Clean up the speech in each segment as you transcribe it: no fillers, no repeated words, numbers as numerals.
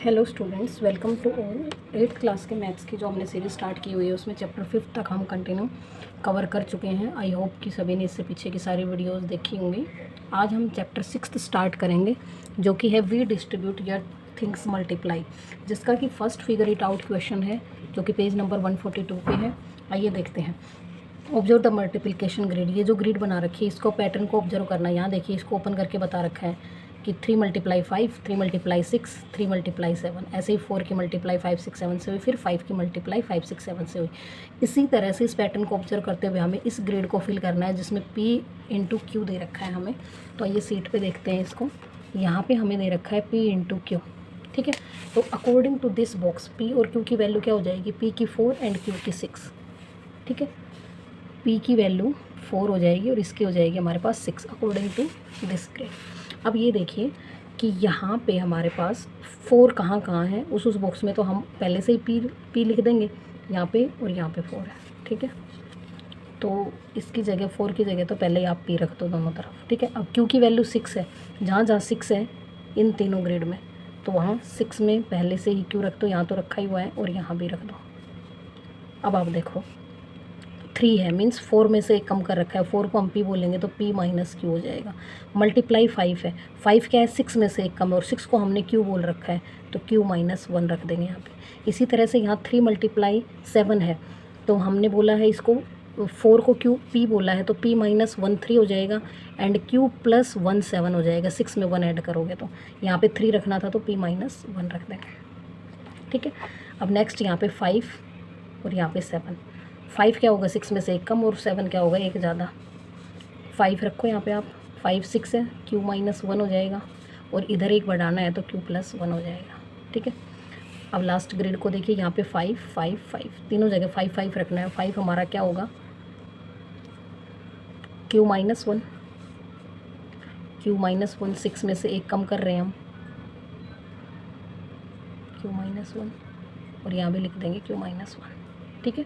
Hello students, welcome to all. 8th class के maths की जो हमने सीरीज स्टार्ट की हुई है उसमें चैप्टर 5 तक हम कंटिन्यू कवर कर चुके हैं। आई होप कि सभी ने इससे पीछे की सारी वीडियोस देखी होंगी। आज हम चैप्टर 6 स्टार्ट करेंगे जो कि है we distribute your things multiply, जिसका कि first figure it out question है जो कि पेज नंबर 142 पे है। आइए देखते हैं। Observe the multiplication grid. ये जो ग्रिड बना रखी है इसको पैटर्न को ऑब्जर्व करना है। यहाँ देखिए, इसको ओपन करके बता रखा है कि 3 × 5, 3 × 6, 3 × 7। ऐसे ही 4 की मल्टीप्लाई 5, 6, 7 से हुई, फिर 5 की मल्टीप्लाई 5, 6, 7 से हुई। इसी तरह से इस पैटर्न को ऑब्जर्व करते हुए हमें इस ग्रिड को फिल करना है जिसमें P × Q दे रखा है हमें। तो आइए सीट पे देखते हैं इसको। यहाँ पे हमें दे रखा है P × Q, ठीक है। तो according to this box P और Q की वैल्यू क्या हो जाएगी? P की 4 एंड Q की 6, ठीक है। P की वैल्यू 4 हो जाएगी और इसकी हो जाएगी हमारे पास 6 अकॉर्डिंग टू दिस ग्रिड। अब ये देखिए कि यहाँ पे हमारे पास 4 कहाँ कहाँ है उस बॉक्स में, तो हम पहले से ही P लिख देंगे यहाँ पे, और यहाँ पे 4 है, ठीक है। तो इसकी जगह 4 की जगह तो पहले ही आप P रख दो दोनों तरफ, ठीक है। अब Q की वैल्यू 6 है, जहाँ जहाँ 6 है इन तीनों ग्रिड में, तो वहाँ 6 में पहले से ही Q रख दो। यहाँ तो रखा ही हुआ है और यहाँ भी रख दो। अब आप देखो 3 है, मीन्स 4 में से एक कम कर रखा है, 4 को हम P बोलेंगे तो P - Q हो जाएगा। मल्टीप्लाई 5 है, 5 क्या है? 6 में से एक कम है और 6 को हमने Q बोल रखा है तो Q - 1 रख देंगे यहाँ पे। इसी तरह से यहाँ 3 × 7 है, तो हमने बोला है इसको 4 को P बोला है तो P - 1 3 हो जाएगा एंड Q + 1 7 हो जाएगा। 6 में 1 ऐड करोगे तो यहाँ पे 3 रखना था तो P - 1 रख देंगे, ठीक है। अब नेक्स्ट यहाँ पे 5 और यहाँ पे 7। 5 क्या होगा? 6 में से एक कम, और 7 क्या होगा? एक ज़्यादा। 5 रखो यहाँ पे आप, 5 6 है, Q - 1 हो जाएगा और इधर एक बढ़ाना है तो Q + 1 हो जाएगा, ठीक है। अब लास्ट ग्रिड को देखिए, यहाँ पे 5 5 5 तीनों जगह 5 5 रखना है। 5 हमारा क्या होगा? Q - 1, Q - 1 6 में से एक कम कर रहे हैं हम, Q - 1, और यहाँ भी लिख देंगे Q - 1, ठीक है।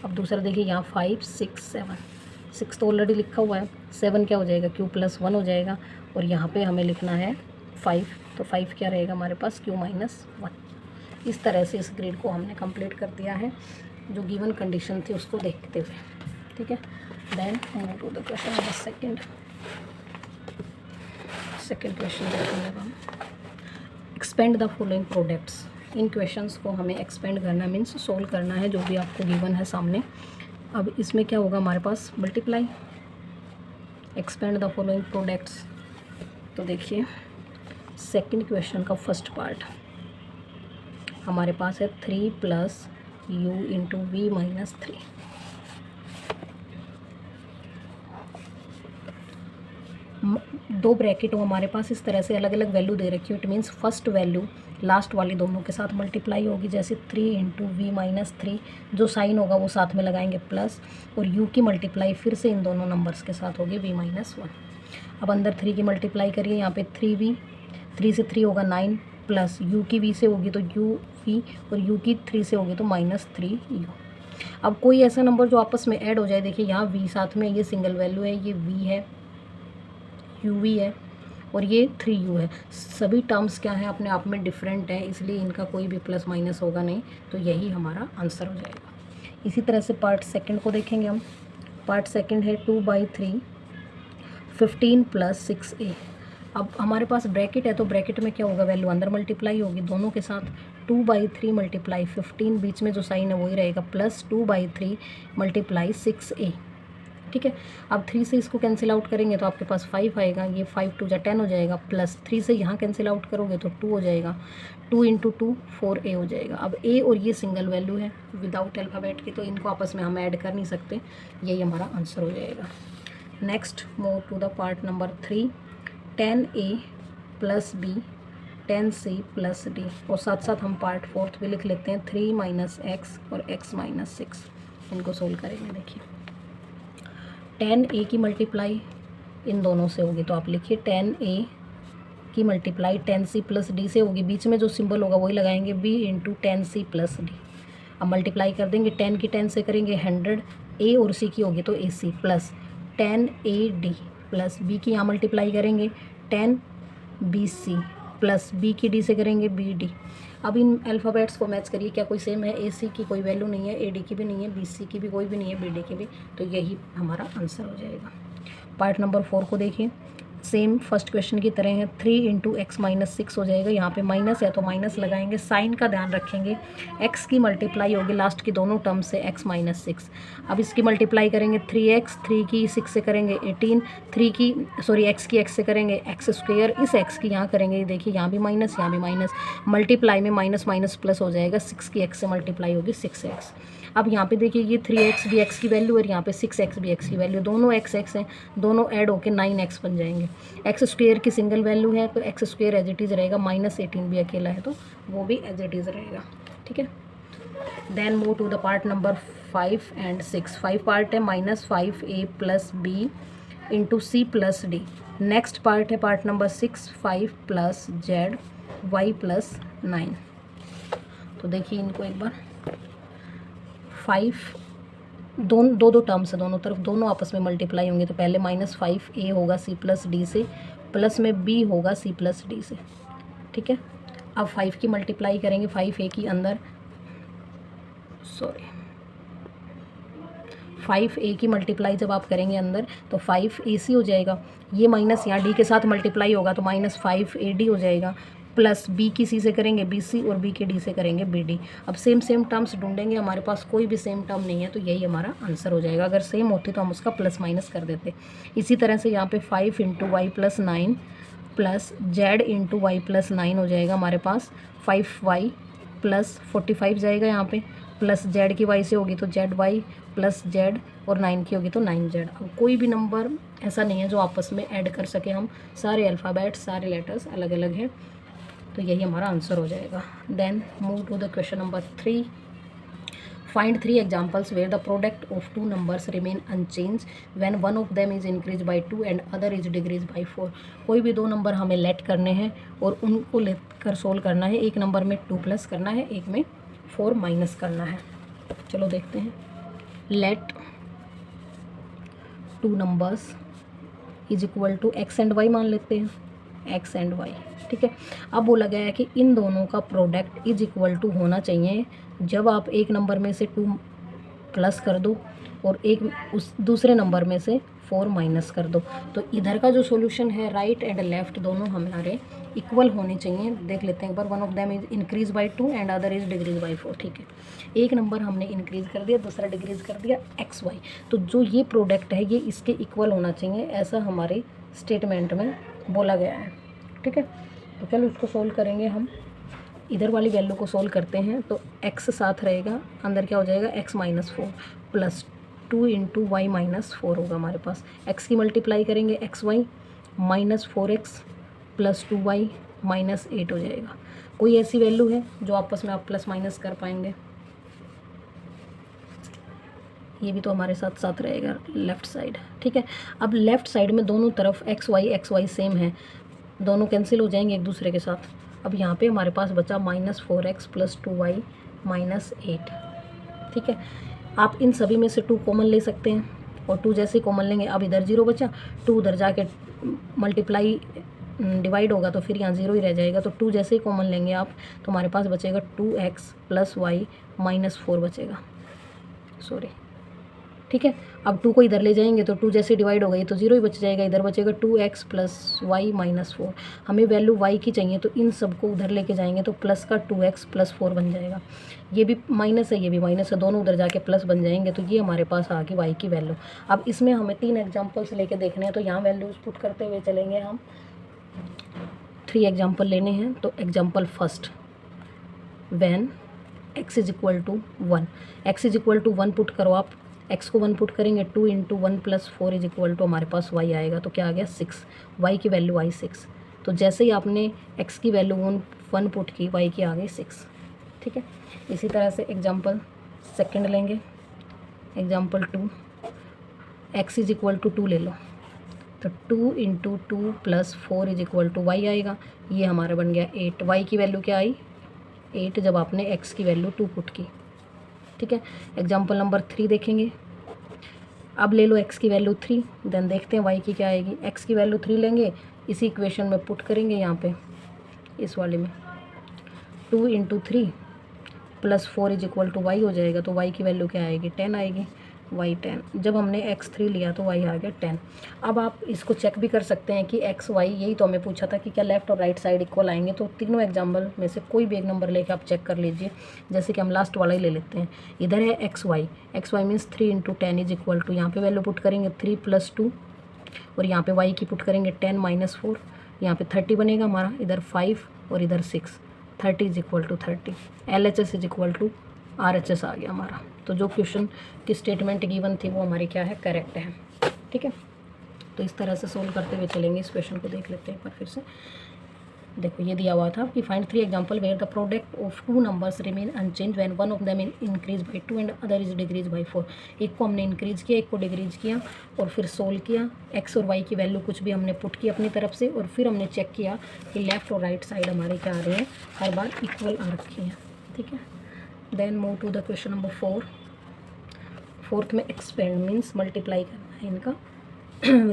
अब दूसरा देखिए, यहाँ 5 6 7, 6 तो ऑलरेडी लिखा हुआ है, 7 क्या हो जाएगा? Q + 1 हो जाएगा और यहाँ पे हमें लिखना है 5, तो 5 क्या रहेगा हमारे पास? Q - 1। इस तरह से इस ग्रिड को हमने कंप्लीट कर दिया है जो गिवन कंडीशन थी उसको देखते हुए, ठीक है। Then move to the question number second question देखेंगे हम। Expand the following products. इन क्वेश्चंस को हमें एक्सपेंड करना, मीन्स सोल्व करना है जो भी आपको गिवन है सामने। अब इसमें क्या होगा हमारे पास? Multiply. Expand the following products. तो देखिए सेकंड क्वेश्चन का फर्स्ट पार्ट हमारे पास है 3 + U × V - 3। दो ब्रैकेट हो हमारे पास, इस तरह से अलग अलग वैल्यू दे रखी है। It means first value last वाली दोनों के साथ मल्टीप्लाई होगी। जैसे 3 × V - 3, जो साइन होगा वो साथ में लगाएंगे प्लस, और U की मल्टीप्लाई फिर से इन दोनों नंबर्स के साथ होगी V - 1। अब अंदर 3 की मल्टीप्लाई करिए, यहाँ पे 3V, 3 से 3 होगा 9, प्लस U की V से होगी तो UV, और U की 3 से होगी तो -3U। अब कोई ऐसा नंबर जो आपस में ऐड हो जाए, देखिए यहाँ V साथ में, ये सिंगल वैल्यू है, ये V है, UV है और ये 3U है। सभी टर्म्स क्या है? अपने आप में डिफरेंट है, इसलिए इनका कोई भी प्लस माइनस होगा नहीं, तो यही हमारा आंसर हो जाएगा। इसी तरह से पार्ट सेकंड को देखेंगे हम। पार्ट सेकंड है 2/3 15 + 6A। अब हमारे पास ब्रैकेट है तो ब्रैकेट में क्या होगा? वैल्यू अंदर मल्टीप्लाई होगी दोनों के साथ। 2/3 × 15, बीच में जो साइन है वही रहेगा, प्लस 2/3 × 6A, ठीक है। अब 3 से इसको कैंसिल आउट करेंगे तो आपके पास 5 आएगा, ये 5 2 जा 10 हो जाएगा, प्लस 3 से यहाँ कैंसिल आउट करोगे तो 2 हो जाएगा, 2 × 2 4A हो जाएगा। अब A और ये सिंगल वैल्यू है विदाउट अल्फ़ाबेट की, तो इनको आपस में हम ऐड कर नहीं सकते, यही हमारा आंसर हो जाएगा। Next move to the part number 3। 10A + B 10C + D, और साथ साथ हम पार्ट 4 भी लिख लेते हैं, 3 - X और X - 6। इनको सोल्व करेंगे। देखिए 10A की मल्टीप्लाई इन दोनों से होगी, तो आप लिखिए 10A की मल्टीप्लाई 10C + D से होगी। बीच में जो सिंबल होगा वही लगाएंगे, B × 10C + D। अब मल्टीप्लाई कर देंगे, 10 की 10 से करेंगे 100, A और C की होगी तो AC, plus 10AD plus B की यहाँ मल्टीप्लाई करेंगे 10BC प्लस बी की डी से करेंगे बी डी। अब इन अल्फ़ाबेट्स को मैच करिए, क्या कोई सेम है? ए सी की कोई वैल्यू नहीं है, ए डी की भी नहीं है, बी सी की भी कोई भी नहीं है, बी डी की भी, तो यही हमारा आंसर हो जाएगा। पार्ट नंबर 4 को देखिए, सेम फर्स्ट क्वेश्चन की तरह है। 3 इंटू एक्स माइनस 6 हो जाएगा। यहाँ पे माइनस है तो माइनस लगाएंगे, साइन का ध्यान रखेंगे। एक्स की मल्टीप्लाई होगी लास्ट की दोनों टर्म से, एक्स माइनस 6। अब इसकी मल्टीप्लाई करेंगे 3x, 3 की 6 से करेंगे 18, 3 की सॉरी एक्स की एक्स से करेंगे एक्स स्क्वायर, इस एक्स की यहाँ करेंगे, देखिए यहाँ भी माइनस यहाँ भी माइनस, मल्टीप्लाई में माइनस माइनस प्लस हो जाएगा, 6 की एक्स से मल्टीप्लाई होगी 6x। अब यहाँ पे देखिए ये 3x भी x की वैल्यू और यहाँ पे 6x भी x की वैल्यू, दोनों x हैं, दोनों ऐड होके 9x बन जाएंगे। एक्स स्क्वायर की सिंगल वैल्यू है तो x square as it is रहेगा, -18 भी अकेला है तो वो भी एज इट इज़ रहेगा। ठीक है, then move to the part number 5 and 6। 5 part है -5a plus b into C plus D. Next part है part number 6, 5 plus Z Y plus 9। तो देखिए इनको एक बार, 5 दो टर्म्स है, दोनों तरफ दोनों आपस में मल्टीप्लाई होंगे, तो पहले -5a होगा c प्लस डी से, प्लस में b होगा c प्लस डी से। ठीक है, अब 5 की मल्टीप्लाई करेंगे 5a की अंदर, 5a की मल्टीप्लाई जब आप करेंगे अंदर तो 5ac हो जाएगा, ये माइनस यहाँ d के साथ मल्टीप्लाई होगा तो -5ad हो जाएगा, प्लस b की c से करेंगे bc और b के d से करेंगे bd। अब सेम टर्म्स ढूंढेंगे, हमारे पास कोई भी सेम टर्म नहीं है तो यही हमारा आंसर हो जाएगा। अगर सेम होती तो हम उसका प्लस माइनस कर देते। इसी तरह से यहाँ पे 5 into y plus 9 plus z into y plus 9 हो जाएगा हमारे पास, 5y प्लस 45 जाएगा यहाँ पे, प्लस जेड की वाई से होगी तो जेड वाई प्लस जेड और 9 की होगी तो 9z। अब कोई भी नंबर ऐसा नहीं है जो आपस में ऐड कर सके हम, सारे अल्फ़ाबेट्स सारे लेटर्स अलग अलग हैं, तो यही हमारा आंसर हो जाएगा। Then move to the question number 3। Find 3 examples where the product of 2 numbers remain unchange when one of them is increase by 2 and other is decrease by 4। कोई भी दो नंबर हमें लेट करने हैं और उनको लेकर सोल्व करना है। एक नंबर में 2 प्लस करना है, एक में 4 माइनस करना है। चलो देखते हैं। Let 2 numbers is equal to x and y मान लेते हैं, एक्स एंड वाई। ठीक है, अब बोला गया है कि इन दोनों का प्रोडक्ट इज इक्वल टू होना चाहिए जब आप एक नंबर में से 2 प्लस कर दो और एक उस दूसरे नंबर में से 4 माइनस कर दो। तो इधर का जो सॉल्यूशन है राइट एंड लेफ्ट दोनों हमारे इक्वल होने चाहिए। देख लेते हैं एक बार। One of them is increase by 2 and other is decrease by 4। ठीक है, एक नंबर हमने इंक्रीज कर दिया, दूसरा डिक्रीज कर दिया, एक्स वाई। तो जो ये प्रोडक्ट है ये इसके इक्वल होना चाहिए, ऐसा हमारे स्टेटमेंट में बोला गया है। ठीक है, तो चलो इसको सोल्व करेंगे हम। इधर वाली वैल्यू को सोल्व करते हैं तो x साथ रहेगा, अंदर क्या हो जाएगा x minus 4 plus 2 into y minus 4 होगा हमारे पास। x की मल्टीप्लाई करेंगे x y minus 4x plus 2y minus 8 हो जाएगा। कोई ऐसी वैल्यू है जो आपस में आप प्लस माइनस कर पाएंगे? ये भी तो हमारे साथ साथ रहेगा लेफ़्ट साइड। ठीक है, अब लेफ़्ट साइड में दोनों तरफ एक्स वाई सेम है, दोनों कैंसिल हो जाएंगे एक दूसरे के साथ। अब यहाँ पे हमारे पास बचा -4x प्लस 2y माइनस 8। ठीक है, आप इन सभी में से 2 कॉमन ले सकते हैं और 2 जैसे कॉमन लेंगे, अब इधर 0 बचा, 2 उधर जाके मल्टीप्लाई डिवाइड होगा तो फिर यहाँ 0 ही रह जाएगा। तो 2 जैसे ही कॉमन लेंगे आप तो हमारे पास बचेगा 2x प्लस वाई माइनस 4 बचेगा, सॉरी। ठीक है, अब 2 को इधर ले जाएंगे तो 2 जैसे डिवाइड हो गई तो 0 ही बच जाएगा, इधर बचेगा 2x प्लस वाई माइनस 4। हमें वैल्यू y की चाहिए तो इन सब को उधर लेके जाएंगे तो प्लस का 2x प्लस 4 बन जाएगा। ये भी माइनस है, ये भी माइनस है, दोनों उधर जाके प्लस बन जाएंगे तो ये हमारे पास आ गई y की वैल्यू। अब इसमें हमें 3 एग्जाम्पल्स लेके देखने हैं तो यहाँ वैल्यूज पुट करते हुए चलेंगे हम। 3 एग्जाम्पल लेने हैं तो example first, when x is equal to 1, x is equal to 1 put करो आप। x को 1 पुट करेंगे 2 into 1 plus 4 is equal to हमारे पास y आएगा, तो क्या आ गया 6। y की वैल्यू आई 6। तो जैसे ही आपने x की वैल्यू 1 पुट की, y की आ गई 6। ठीक है, इसी तरह से एग्जांपल सेकंड लेंगे, example 2, x is equal to 2 ले लो तो 2 into 2 plus 4 is equal to y आएगा, ये हमारा बन गया 8। y की वैल्यू क्या आई 8 जब आपने x की वैल्यू 2 पुट की। ठीक है, एग्जाम्पल नंबर 3 देखेंगे। अब ले लो x की वैल्यू 3, देन देखते हैं y की क्या आएगी। x की वैल्यू 3 लेंगे, इसी इक्वेशन में पुट करेंगे यहाँ पे इस वाले में 2 × 3 + 4 = y हो जाएगा। तो y की वैल्यू क्या आएगी, 10 आएगी, y 10। जब हमने x3 लिया तो y आ गया 10। अब आप इसको चेक भी कर सकते हैं कि x y, यही तो हमें पूछा था कि क्या लेफ़्ट और राइट साइड इक्वल आएंगे। तो तीनों एग्जाम्पल में से कोई भी एक नंबर लेके आप चेक कर लीजिए। जैसे कि हम लास्ट वाला ही ले लेते हैं। इधर है एक्स वाई मीन्स 3 × 10 = यहाँ पे वैल्यू पुट करेंगे 3 + 2 और यहाँ पे y की पुट करेंगे 10 - 4, यहाँ पे 30 बनेगा हमारा, इधर 5 और इधर 6, 30 = 30। LHS = RHS आ गया हमारा। तो जो क्वेश्चन की स्टेटमेंट गिवन थी वो हमारी क्या है, करेक्ट है। ठीक है, तो इस तरह से सोल्व करते हुए चलेंगे। इस क्वेश्चन को देख लेते हैं एक बार फिर से। देखो ये दिया हुआ था कि find 3 example where the product of 2 numbers remain unchange when one of them increase by 2 and other is decrease by 4। एक को हमने इंक्रीज किया, एक को डिक्रीज किया और फिर सोल्व किया। एक्स और वाई की वैल्यू कुछ भी हमने पुट की अपनी तरफ से और फिर हमने चेक किया कि लेफ्ट और राइट साइड हमारे क्या आ रहे हैं, हर बार इक्वल आ रखी हैं। ठीक है, then move to the question number 4। Fourth में एक्सपेंड मीन्स मल्टीप्लाई करना है इनका।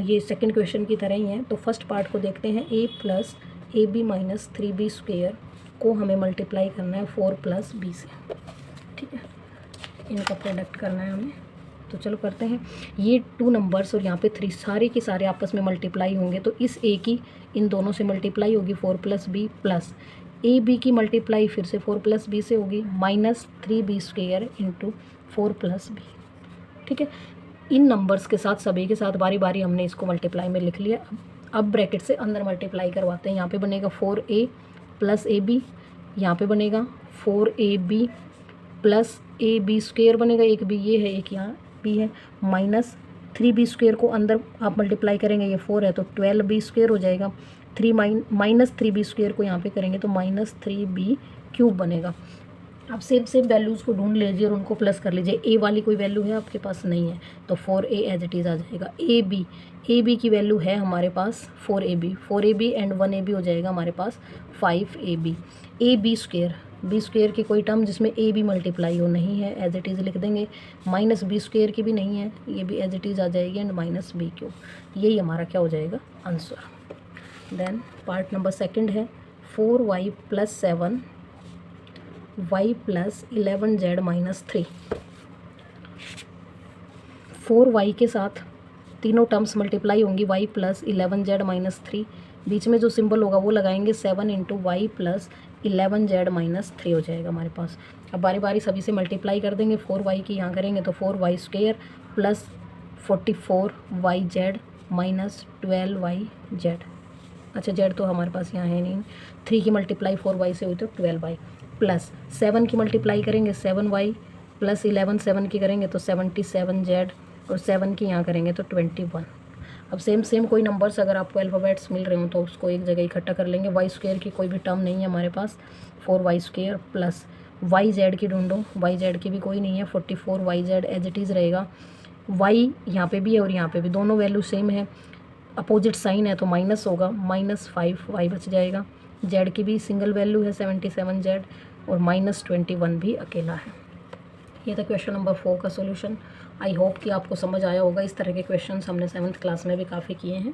ये सेकंड क्वेश्चन की तरह ही है। तो फर्स्ट पार्ट को देखते हैं। a + ab - 3b² को हमें मल्टीप्लाई करना है 4 + b से। ठीक है, इनका प्रोडक्ट करना है हमें। तो चलो करते हैं। ये 2 नंबर्स और यहाँ पे 3 सारे के सारे आपस में मल्टीप्लाई होंगे। तो इस a की इन दोनों से मल्टीप्लाई होगी 4 + b प्लस ए बी की मल्टीप्लाई फिर से 4 + b से होगी -3b² × 4 + b। ठीक है, इन नंबर्स के साथ सभी के साथ बारी बारी हमने इसको मल्टीप्लाई में लिख लिया। अब ब्रैकेट से अंदर मल्टीप्लाई करवाते हैं। यहाँ पे बनेगा 4a + ab, यहाँ पे बनेगा 4ab + ab² बनेगा, एक b ये है, एक यहाँ b है, -3b² को अंदर आप मल्टीप्लाई करेंगे, ये 4 है तो 12b² हो जाएगा। 3 को यहाँ पे करेंगे तो -3b³ बनेगा। आप सेम वैल्यूज़ को ढूंढ लीजिए और उनको प्लस कर लीजिए। ए वाली कोई वैल्यू है आपके पास, नहीं है, तो 4a एज इट इज़ आ जाएगा। ए बी की वैल्यू है हमारे पास 4ab एंड 1ab हो जाएगा हमारे पास 5ab। b² की कोई टर्म जिसमें a भी मल्टीप्लाई हो नहीं है, एज इट इज़ लिख देंगे। -b² की भी नहीं है, ये भी एज इट इज़ आ जाएगी एंड -b³। यही हमारा क्या हो जाएगा, answer. Then part number second है 4y + 7 y + 11z - 3। 4y के साथ तीनों टर्म्स मल्टीप्लाई होंगी, y + 11z - 3। बीच में जो सिंबल होगा वो लगाएंगे, 7 × y + 11z - 3 हो जाएगा हमारे पास। अब बारी बारी सभी से मल्टीप्लाई कर देंगे। 4y की यहाँ करेंगे तो 4y² + 44yz - 12yz। अच्छा, z तो हमारे पास यहाँ है नहीं। 3 की मल्टीप्लाई 4y से हुई तो 12y प्लस 7 की मल्टीप्लाई करेंगे 7y + 11 7 की करेंगे तो 77z और 7 की यहाँ करेंगे तो 21। अब सेम कोई नंबर्स अगर आपको अल्फ़ाबेट्स मिल रहे हो तो उसको एक जगह इकट्ठा कर लेंगे। y² की कोई भी टर्म नहीं है हमारे पास, 4y² प्लस yz की ढूंढो, yz की भी कोई नहीं है, 44yz एज इट इज़ रहेगा। y यहाँ पे भी है और यहाँ पे भी, दोनों वैल्यू सेम है, अपोजिट साइन है तो माइनस होगा, -5y बच जाएगा। z की भी सिंगल वैल्यू है 77z और -21 भी अकेला है। ये था क्वेश्चन नंबर 4 का सॉल्यूशन। आई होप कि आपको समझ आया होगा। इस तरह के क्वेश्चंस हमने 7th क्लास में भी काफ़ी किए हैं।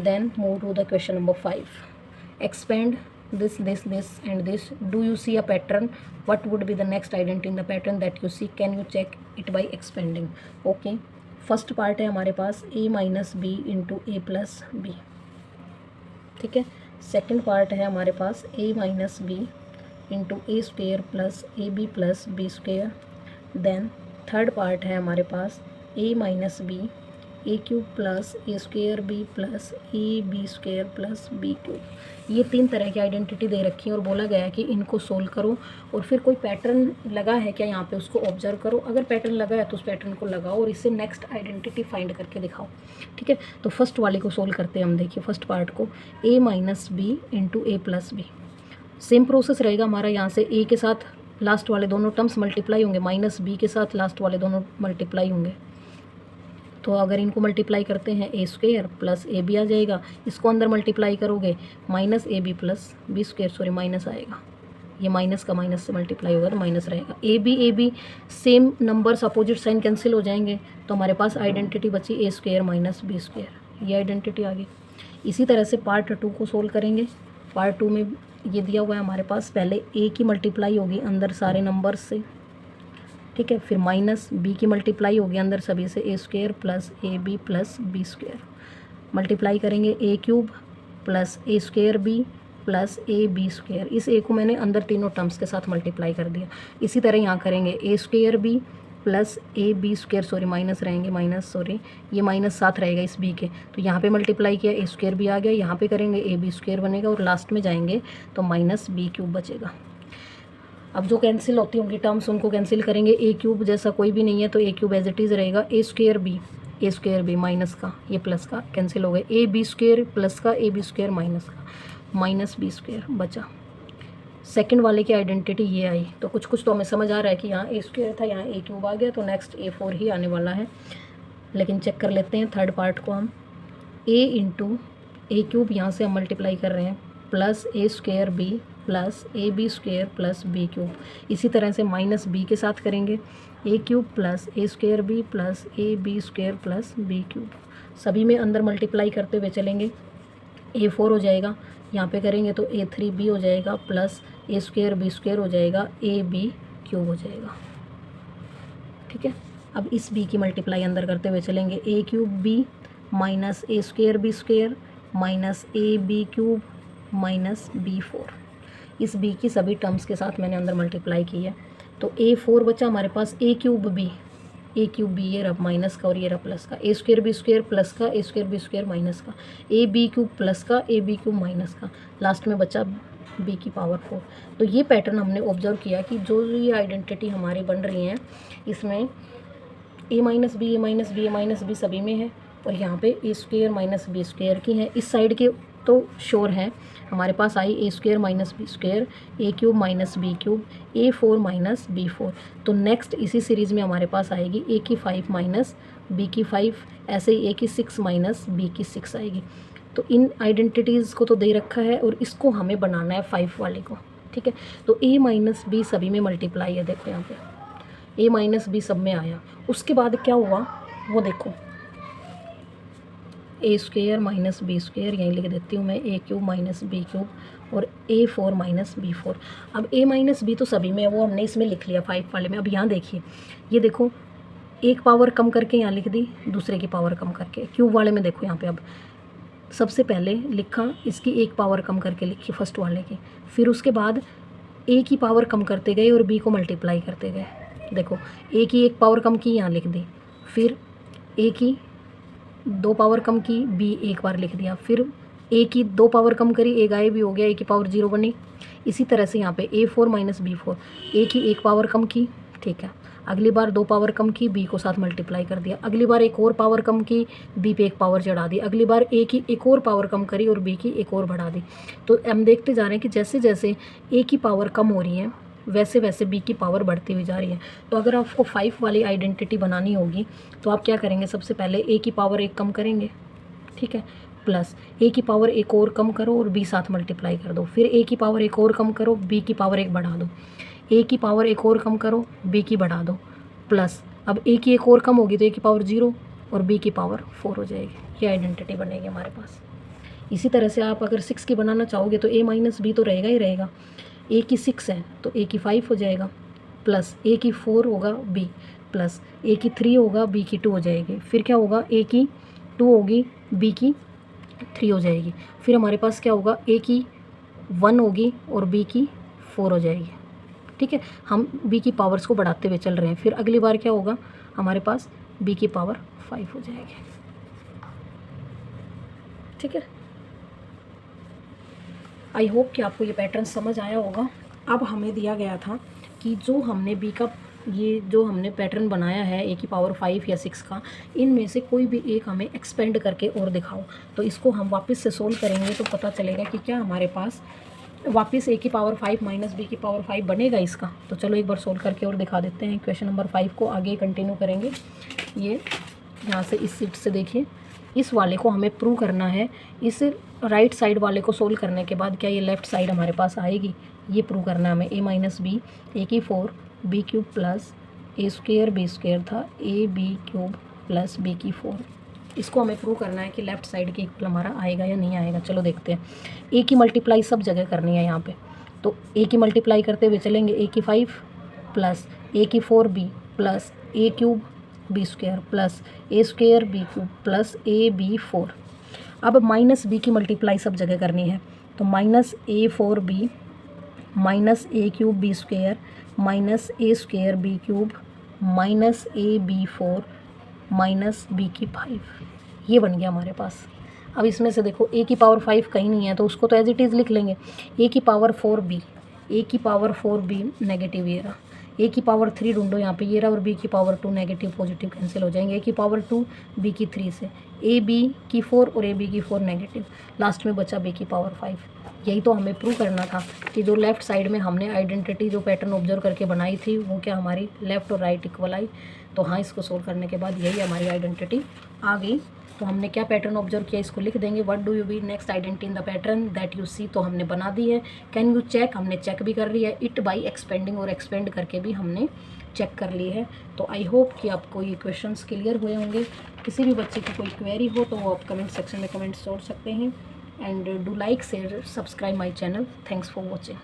Then move to the question number 5। Expand this and this. Do you see a pattern? What would be the next identity in the pattern that you see? Can you check it by expanding? Okay, first part है हमारे पास a - b × a + b। ठीक है, second part है हमारे पास a - b × a² + ab + b²। Then third part है हमारे पास a - b a³ + a²b + ab² + b³। ये 3 तरह की आइडेंटिटी दे रखी है और बोला गया है कि इनको सोल्व करो और फिर कोई पैटर्न लगा है क्या यहाँ पे उसको ऑब्जर्व करो। अगर पैटर्न लगा है तो उस पैटर्न को लगाओ और इससे नेक्स्ट आइडेंटिटी फाइंड करके दिखाओ। ठीक है, तो फर्स्ट वाले को सोल्व करते हैं हम। देखिए फर्स्ट पार्ट को a - b × a + b। Same process रहेगा हमारा। यहाँ से a के साथ लास्ट वाले दोनों टर्म्स मल्टीप्लाई होंगे, -b के साथ लास्ट वाले दोनों मल्टीप्लाई होंगे। तो अगर इनको मल्टीप्लाई करते हैं a² + ab आ जाएगा, इसको अंदर मल्टीप्लाई करोगे -ab + b², सॉरी माइनस आएगा, ये माइनस का माइनस से मल्टीप्लाई होगा तो माइनस रहेगा। ab same numbers opposite sign cancel हो जाएंगे तो हमारे पास आइडेंटिटी बची a² - b²। ये आइडेंटिटी आ गई। इसी तरह से पार्ट 2 को सोल्व करेंगे। पार्ट 2 में ये दिया हुआ है हमारे पास, पहले ए की मल्टीप्लाई होगी अंदर सारे नंबर्स से, ठीक है, फिर माइनस बी की मल्टीप्लाई होगी अंदर सभी से, A square plus A B plus B square, multiply करेंगे A cube plus A square B plus A B square. इस ए को मैंने अंदर तीनों टर्म्स के साथ मल्टीप्लाई कर दिया। इसी तरह यहाँ करेंगे A square B plus A B square, sorry minus रहेंगे, माइनस सॉरी ये माइनस साथ रहेगा इस बी के, तो यहाँ पे मल्टीप्लाई किया, ए स्क्वायर भी आ गया, यहाँ पे करेंगे ए बी स्क्वायर बनेगा और लास्ट में जाएंगे तो माइनस बी क्यूब बचेगा। अब जो कैंसिल होती होंगी टर्म्स उनको कैंसिल करेंगे, ए क्यूब जैसा कोई भी नहीं है तो ए क्यूब एज इट इज़ रहेगा, ए स्क्वायर बी माइनस का ये प्लस का कैंसिल हो गए, ए बी स्क्वायर प्लस का ए बी स्क्वायर माइनस का, माइनस बी स्क्वायर बचा। सेकंड वाले की आइडेंटिटी ये आई, तो कुछ कुछ तो हमें समझ आ रहा है कि यहाँ ए स्क्वायर था, यहाँ ए क्यूब आ गया, तो नेक्स्ट A4 ही आने वाला है। लेकिन चेक कर लेते हैं थर्ड पार्ट को हम, ए इंटू ए क्यूब यहाँ से हम मल्टीप्लाई कर रहे हैं plus A square B plus A B square plus B cube. इसी तरह से माइनस बी के साथ करेंगे, A cube plus A square B plus A B square plus B cube. सभी में अंदर मल्टीप्लाई करते हुए चलेंगे, A4 हो जाएगा, यहाँ पे करेंगे तो A3B हो जाएगा plus A square B square हो जाएगा, ए बी क्यूब हो जाएगा, ठीक है। अब इस बी की मल्टीप्लाई अंदर करते हुए चलेंगे, A cube B minus A square B square minus A B cube minus B4। इस बी की सभी टर्म्स के साथ मैंने अंदर मल्टीप्लाई की है, तो A4 बचा हमारे पास, ए क्यूब बी ये रहा माइनस का और ये रहा प्लस का, ए स्क्वायर बी स्क्वायर प्लस का, ए स्क्वायर बी स्क्वायर माइनस का, ए बी क्यूब प्लस का, ए बी क्यूब माइनस का, लास्ट में बचा बी की पावर 4। तो ये पैटर्न हमने ऑब्जर्व किया कि जो ये आइडेंटिटी हमारी बन रही हैं इसमें ए माइनस बी सभी में है, और यहाँ पे A square minus B square की है। इस साइड के तो श्योर है हमारे पास आई A square minus B square, A cube minus B cube, A4 minus B4। तो नेक्स्ट इसी सीरीज़ में हमारे पास आएगी ए की 5 माइनस बी की 5, ऐसे ही ए की 6 माइनस बी की 6 आएगी। तो इन आइडेंटिटीज़ को तो दे रखा है और इसको हमें बनाना है 5 वाले को, ठीक है। तो ए माइनस बी सभी में मल्टीप्लाई है, देखो यहाँ पे ए माइनस बी सब में आया। उसके बाद क्या हुआ वो देखो, ए स्क्वायर माइनस बी स्क्वायर, यहीं लिख देती हूँ मैं, ए क्यूब माइनस बी क्यूब और A4 माइनस B4। अब ए माइनस बी तो सभी में है, वो हमने इसमें लिख लिया 5 वाले में। अब यहाँ देखिए, ये देखो एक पावर कम करके यहाँ लिख दी, दूसरे की पावर कम करके। क्यूब वाले में देखो यहाँ पे, अब सबसे पहले लिखा इसकी एक पावर कम करके लिखी फर्स्ट वाले की, फिर उसके बाद ए की पावर कम करते गए और बी को मल्टीप्लाई करते गए। देखो ए की एक पावर कम की, यहाँ लिख दी, फिर ए की 2 पावर कम की, बी एक बार लिख दिया, फिर ए की 2 पावर कम करी, ए गायब भी हो गया, ए की पावर 0 बनी। इसी तरह से यहाँ पे A4 माइनस B4, ए की एक पावर कम की, ठीक है, अगली बार 2 पावर कम की, बी को साथ मल्टीप्लाई कर दिया, अगली बार एक और पावर कम की, बी पे एक पावर चढ़ा दी, अगली बार ए की एक और पावर कम करी और बी की एक और बढ़ा दी। तो हम देखते जा रहे हैं कि जैसे जैसे ए की पावर कम हो रही है वैसे वैसे बी की पावर बढ़ती हुई जा रही है। तो अगर आपको 5 वाली आइडेंटिटी बनानी होगी तो आप क्या करेंगे, सबसे पहले ए की पावर एक कम करेंगे, ठीक है, प्लस ए की पावर एक और कम करो और बी साथ मल्टीप्लाई कर दो, फिर ए की पावर एक और कम करो, बी की पावर एक बढ़ा दो, ए की पावर एक और कम करो, बी की बढ़ा दो, प्लस अब ए की एक और कम होगी तो ए की पावर 0 और बी की पावर 4 हो जाएगी। ये आइडेंटिटी बनेगी हमारे पास। इसी तरह से आप अगर 6 की बनाना चाहोगे तो ए माइनस बी तो रहेगा ही रहेगा, ए की 6 है तो ए की 5 हो जाएगा, प्लस ए की 4 होगा बी, प्लस ए की 3 होगा, बी की 2 हो जाएगी, फिर क्या होगा, ए की 2 होगी, बी की 3 हो जाएगी, फिर हमारे पास क्या होगा, ए की 1 होगी और बी की 4 हो जाएगी, ठीक है। हम बी की पावर्स को बढ़ाते हुए चल रहे हैं, फिर अगली बार क्या होगा, हमारे पास बी की पावर 5 हो जाएगी, ठीक है। आई होप कि आपको ये पैटर्न समझ आया होगा। अब हमें दिया गया था कि जो हमने बी का ये जो हमने पैटर्न बनाया है ए की पावर 5 या 6 का, इनमें से कोई भी एक हमें एक्सपेंड करके और दिखाओ। तो इसको हम वापस से सोल्व करेंगे तो पता चलेगा कि क्या हमारे पास वापस ए की पावर 5 माइनस बी की पावर 5 बनेगा इसका। तो चलो एक बार सोल्व करके और दिखा देते हैं। क्वेश्चन नंबर 5 को आगे कंटिन्यू करेंगे। ये यहाँ से इस सीट से देखिए, इस वाले को हमें प्रूव करना है। इस राइट साइड वाले को सोल्व करने के बाद क्या ये लेफ़्ट साइड हमारे पास आएगी, ये प्रूव करना है हमें। ए माइनस बी, ए की 4 B cube plus A square B square था, A B cube plus B की 4, इसको हमें प्रूव करना है कि लेफ्ट साइड के इक्वल हमारा आएगा या नहीं आएगा। चलो देखते हैं। ए की मल्टीप्लाई सब जगह करनी है यहाँ पे, तो ए की मल्टीप्लाई करते हुए चलेंगे। ए की 5 प्लस ए की 4b plus A cube B square plus A square B cube plus A B 4। अब माइनस बी की मल्टीप्लाई सब जगह करनी है, तो minus A 4b minus A cube B square minus A square B cube minus A B 4 minus B की 5। ये बन गया हमारे पास। अब इसमें से देखो ए की पावर 5 कहीं नहीं है, तो उसको तो एज इट इज़ लिख लेंगे। ए की पावर 4b, ए की पावर 4b नेगेटिव ये रहा। ए की पावर 3 ढूंढो यहाँ पे, ये रहा, और बी की पावर 2 नेगेटिव पॉजिटिव कैंसिल हो जाएंगे। ए की पावर 2 बी की 3 से, ए बी की 4 और ए बी की 4 नेगेटिव, लास्ट में बचा बी की पावर 5। यही तो हमें प्रूव करना था कि जो लेफ़्ट साइड में हमने आइडेंटिटी जो पैटर्न ऑब्जर्व करके बनाई थी वो क्या हमारी लेफ़्ट और राइट इक्वल आई। तो हाँ, इसको सोल्व करने के बाद यही हमारी आइडेंटिटी आ गई। तो हमने क्या पैटर्न ऑब्जर्व किया इसको लिख देंगे। What do you be next identity in the pattern that you see, तो हमने बना दी है। कैन यू चेक, हमने चेक भी कर लिया है। इट बाई एक्सपेंडिंग, और एक्सपेंड करके भी हमने चेक कर ली है। तो आई होप कि आपको ये क्वेश्चंस क्लियर हुए होंगे। किसी भी बच्चे की कोई क्वेरी हो तो वो आप कमेंट सेक्शन में कमेंट्स छोड़ सकते हैं। And do like, share, subscribe my channel. Thanks for watching.